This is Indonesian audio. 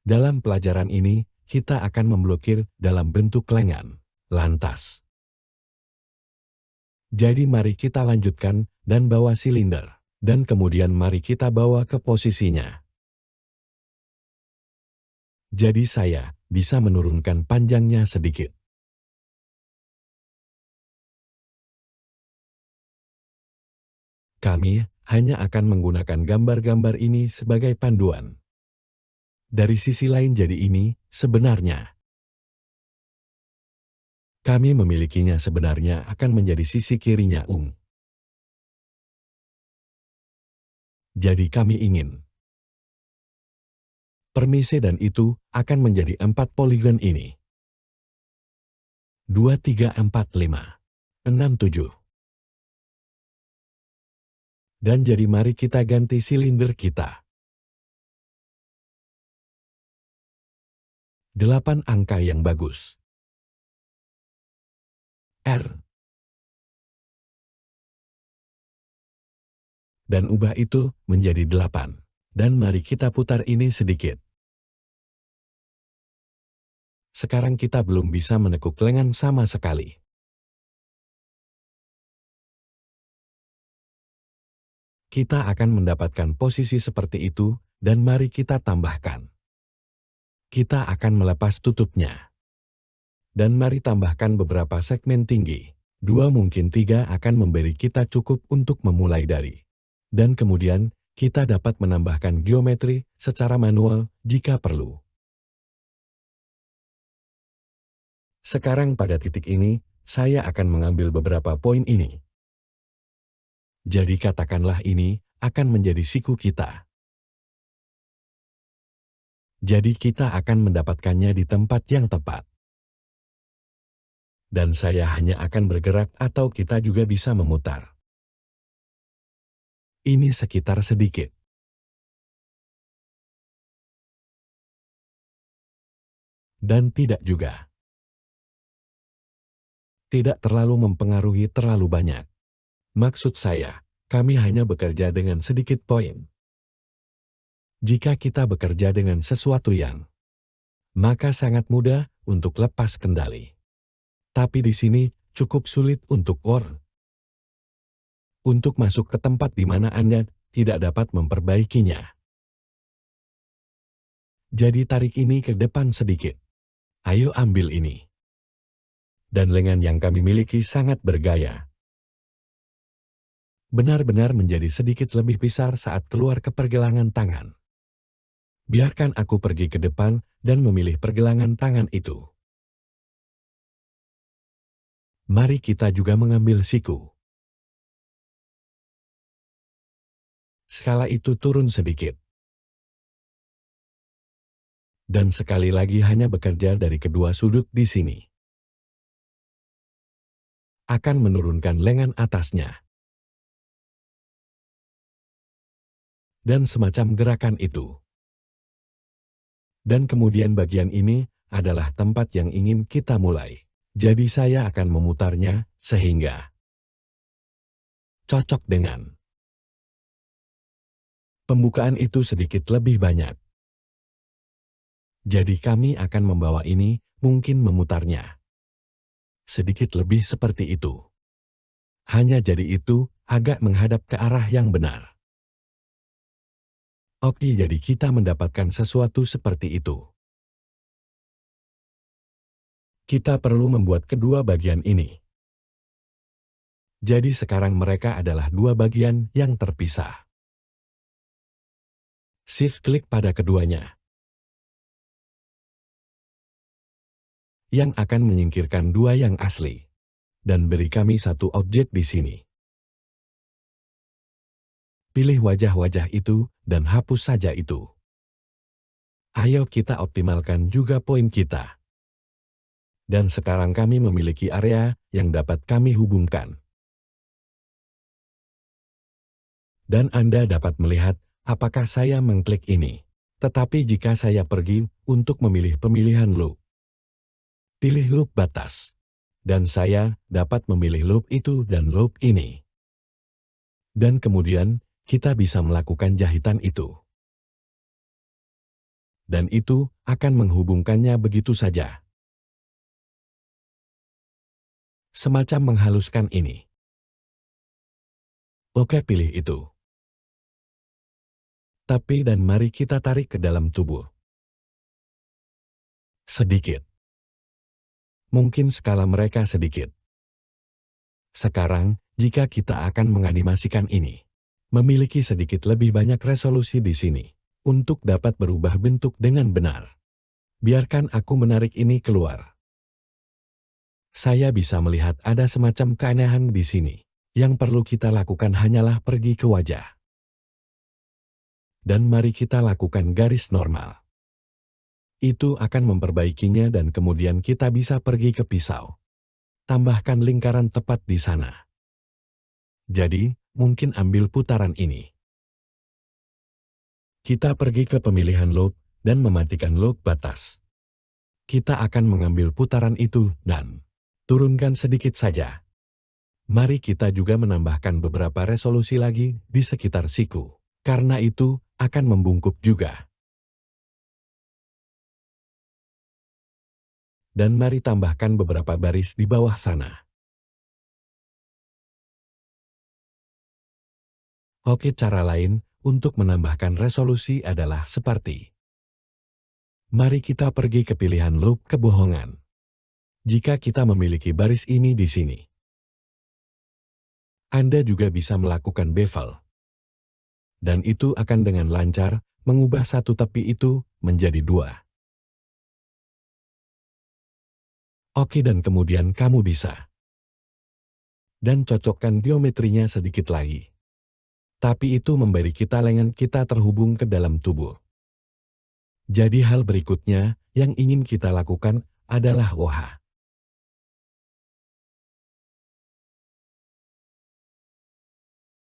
Dalam pelajaran ini, kita akan memblokir dalam bentuk lengan, lantas. Jadi mari kita lanjutkan dan bawa silinder. Dan kemudian mari kita bawa ke posisinya. Jadi saya bisa menurunkan panjangnya sedikit. Kami hanya akan menggunakan gambar-gambar ini sebagai panduan. Dari sisi lain jadi ini, sebenarnya. Kami memilikinya sebenarnya akan menjadi sisi kirinya Jadi kami ingin. Permise dan itu akan menjadi 4 poligon ini. 2, 3, 4, 5, 6, 7. Dan jadi mari kita ganti silinder kita. 8 angka yang bagus. R. Dan ubah itu menjadi 8. Dan mari kita putar ini sedikit. Sekarang kita belum bisa menekuk lengan sama sekali. Kita akan mendapatkan posisi seperti itu, dan mari kita tambahkan. Kita akan melepas tutupnya. Dan mari tambahkan beberapa segmen tinggi. 2 mungkin 3 akan memberi kita cukup untuk memulai dari. Dan kemudian, kita dapat menambahkan geometri secara manual jika perlu. Sekarang pada titik ini, saya akan mengambil beberapa poin ini. Jadi katakanlah ini akan menjadi siku kita. Jadi kita akan mendapatkannya di tempat yang tepat. Dan saya hanya akan bergerak atau kita juga bisa memutar. Ini sekitar sedikit. Dan tidak juga. Tidak terlalu mempengaruhi terlalu banyak. Maksud saya, kami hanya bekerja dengan sedikit poin. Jika kita bekerja dengan sesuatu yang, maka sangat mudah untuk lepas kendali. Tapi di sini cukup sulit untuk untuk masuk ke tempat di mana Anda tidak dapat memperbaikinya. Jadi tarik ini ke depan sedikit. Ayo ambil ini. Dan lengan yang kami miliki sangat bergaya. Benar-benar menjadi sedikit lebih besar saat keluar ke pergelangan tangan. Biarkan aku pergi ke depan dan memilih pergelangan tangan itu. Mari kita juga mengambil siku. Skala itu turun sedikit. Dan sekali lagi hanya bekerja dari kedua sudut di sini. Akan menurunkan lengan atasnya. Dan semacam gerakan itu. Dan kemudian bagian ini adalah tempat yang ingin kita mulai. Jadi saya akan memutarnya sehingga cocok dengan pembukaan itu sedikit lebih banyak. Jadi kami akan membawa ini, mungkin memutarnya sedikit lebih seperti itu. Hanya jadi itu agak menghadap ke arah yang benar. Oke, jadi kita mendapatkan sesuatu seperti itu. Kita perlu membuat kedua bagian ini. Jadi sekarang mereka adalah dua bagian yang terpisah. Shift klik pada keduanya. Yang akan menyingkirkan dua yang asli. Dan beri kami satu objek di sini. Pilih wajah-wajah itu dan hapus saja itu. Ayo kita optimalkan juga poin kita. Dan sekarang kami memiliki area yang dapat kami hubungkan. Dan Anda dapat melihat apakah saya mengklik ini. Tetapi jika saya pergi untuk memilih pemilihan loop, pilih loop batas. Dan saya dapat memilih loop itu dan loop ini. Dan kemudian kita bisa melakukan jahitan itu. Dan itu akan menghubungkannya begitu saja. Semacam menghaluskan ini. Oke, pilih itu. Tapi dan mari kita tarik ke dalam tubuh. Sedikit. Mungkin skala mereka sedikit. Sekarang, jika kita akan menganimasikan ini, memiliki sedikit lebih banyak resolusi di sini, untuk dapat berubah bentuk dengan benar. Biarkan aku menarik ini keluar. Saya bisa melihat ada semacam keanehan di sini. Yang perlu kita lakukan hanyalah pergi ke wajah. Dan mari kita lakukan garis normal. Itu akan memperbaikinya dan kemudian kita bisa pergi ke pisau. Tambahkan lingkaran tepat di sana. Jadi, mungkin ambil putaran ini. Kita pergi ke pemilihan loop dan mematikan loop batas. Kita akan mengambil putaran itu dan turunkan sedikit saja. Mari kita juga menambahkan beberapa resolusi lagi di sekitar siku. Karena itu akan membungkuk juga. Dan mari tambahkan beberapa baris di bawah sana. Oke, cara lain untuk menambahkan resolusi adalah seperti. Mari kita pergi ke pilihan loop kebohongan. Jika kita memiliki baris ini di sini, Anda juga bisa melakukan bevel. Dan itu akan dengan lancar mengubah satu tepi itu menjadi dua. Oke, dan kemudian kamu bisa. Dan cocokkan geometrinya sedikit lagi. Tapi itu memberi kita lengan kita terhubung ke dalam tubuh. Jadi hal berikutnya yang ingin kita lakukan adalah OH.